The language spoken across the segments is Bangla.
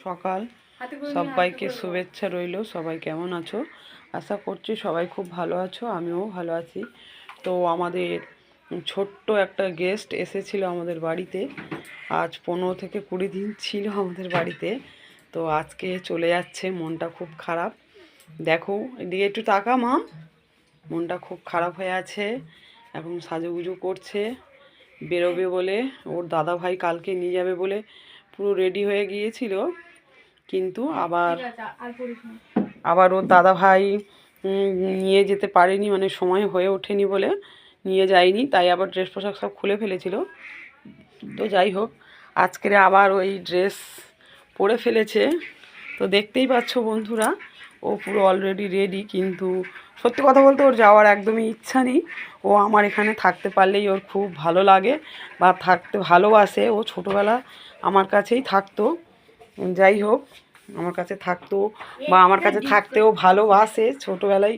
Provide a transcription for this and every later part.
সকাল। সবাইকে শুভেচ্ছা রইল। সবাই কেমন আছো? আশা করছি সবাই খুব ভালো আছো, আমিও ভালো আছি। তো আমাদের ছোট্ট একটা গেস্ট এসেছিল আমাদের বাড়িতে। আজ 15 থেকে 20 দিন ছিল আমাদের বাড়িতে। তো আজকে চলে যাচ্ছে, মনটা খুব খারাপ। দেখো এদিকে একটু তাকা মা, মনটা খুব খারাপ হয়ে আছে। এখন সাজুগুজু করছে, বেরোবে বলে। ওর দাদা ভাই কালকে নিয়ে যাবে বলে পুরো রেডি হয়ে গিয়েছিল, কিন্তু আবার ওর দাদা ভাই নিয়ে যেতে পারেনি, মানে সময় হয়ে ওঠেনি বলে নিয়ে যায়নি। তাই আবার ড্রেস পোশাক সব খুলে ফেলেছিল। তো যাই হোক, আজকের আবার ওই ড্রেস পরে ফেলেছে। তো দেখতেই পাচ্ছ বন্ধুরা, ও পুরো অলরেডি রেডি। কিন্তু সত্যি কথা বলতে ওর যাওয়ার একদমই ইচ্ছা নেই। ও আমার এখানে থাকতে পারলেই ওর খুব ভালো লাগে বা থাকতে ভালোবাসে। ও ছোটোবেলা আমার কাছেই থাকতো। যাই হোক, আমার কাছে থাকতো বা আমার কাছে থাকতেও ভালোবাসে। ছোটোবেলায়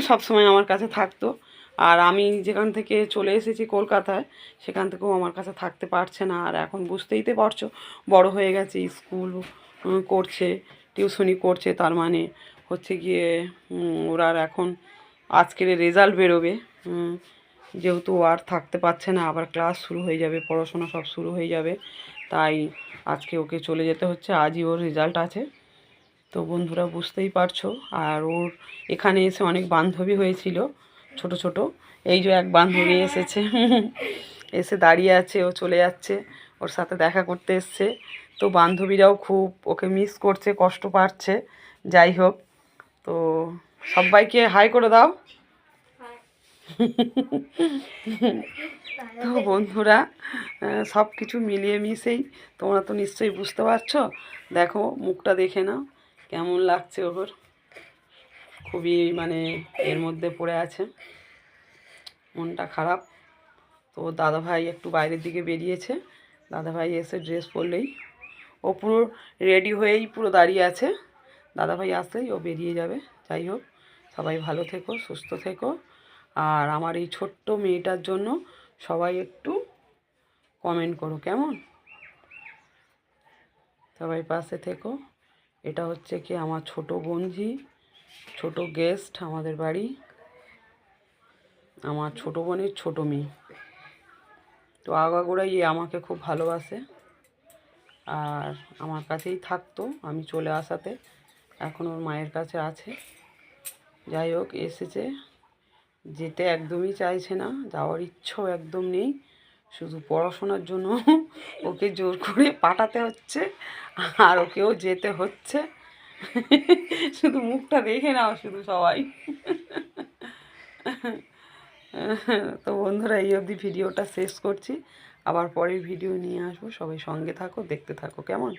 সবসময় আমার কাছে থাকতো। আর আমি যেখান থেকে চলে এসেছি কলকাতায়, সেখান থেকেও আমার কাছে থাকতে পারছে না। আর এখন বুঝতেই তো পারছো, বড় হয়ে গেছে, স্কুল করছে, টিউশনি করছে। তার মানে হচ্ছে গিয়ে ওরা আর এখন আজকের রেজাল্ট বেরোবে, যেহেতু আর থাকতে পারছে না, আবার ক্লাস শুরু হয়ে যাবে, পড়াশোনা সব শুরু হয়ে যাবে। তাই আজকে ওকে চলে যেতে হচ্ছে, আজই ওর রেজাল্ট আছে। তো বন্ধুরা বুঝতেই পারছো। আর ওর এখানে এসে অনেক বান্ধবী হয়েছিল ছোট ছোট। এই যে এক বান্ধবী এসেছে, এসে দাঁড়িয়ে আছে, ও চলে যাচ্ছে, ওর সাথে দেখা করতে এসছে। তো বান্ধবীরাও খুব ওকে মিস করছে, কষ্ট পাচ্ছে। যাই হোক, তো সবাইকে হাই করে দাও। তো বন্ধুরা, সব কিছু মিলিয়ে মিশেই তোমরা তো নিশ্চয়ই বুঝতে পারছো। দেখো মুখটা দেখে নাও, কেমন লাগছে ওর। খুবই মানে এর মধ্যে পড়ে আছে, মনটা খারাপ। তো দাদাভাই একটু বাইরের দিকে বেরিয়েছে। দাদাভাই এসে ড্রেস পরলেই ও পুরো রেডি হয়েই পুরো দাঁড়িয়ে আছে। দাদাভাই আসলেই ও বেরিয়ে যাবে। যাই হোক, সবাই ভালো থেকো, সুস্থ থেকো। আর আমার এই ছোট্ট মেয়েটার জন্য সবাই একটু কমেন্ট করো, কেমন? সবাই পাশে থেকো। এটা হচ্ছে কি আমার ছোট বোনঝি, ছোট গেস্ট আমাদের বাড়ি, আমার ছোট বোনের ছোট মেয়ে। তো আগাগোড়াই আমাকে খুব ভালোবাসে আর আমার কাছেই থাকতো আমি চলে আসাতে। এখন ওর মায়ের কাছে আছে। যাই হোক, এসেছে, যেতে একদমই চাইছে না, যাওয়ার ইচ্ছেও একদম নেই। শুধু পড়াশোনার জন্য ওকে জোর করে পাঠাতে হচ্ছে, আর ওকেও যেতে হচ্ছে। শুধু মুখটা দেখে নাও শুধু সবাই। তো বন্ধুরা, এই অবধি ভিডিওটা শেষ করছি। আবার পরের ভিডিও নিয়ে আসবো, সবাই সঙ্গে থাকো, দেখতে থাকো, কেমন?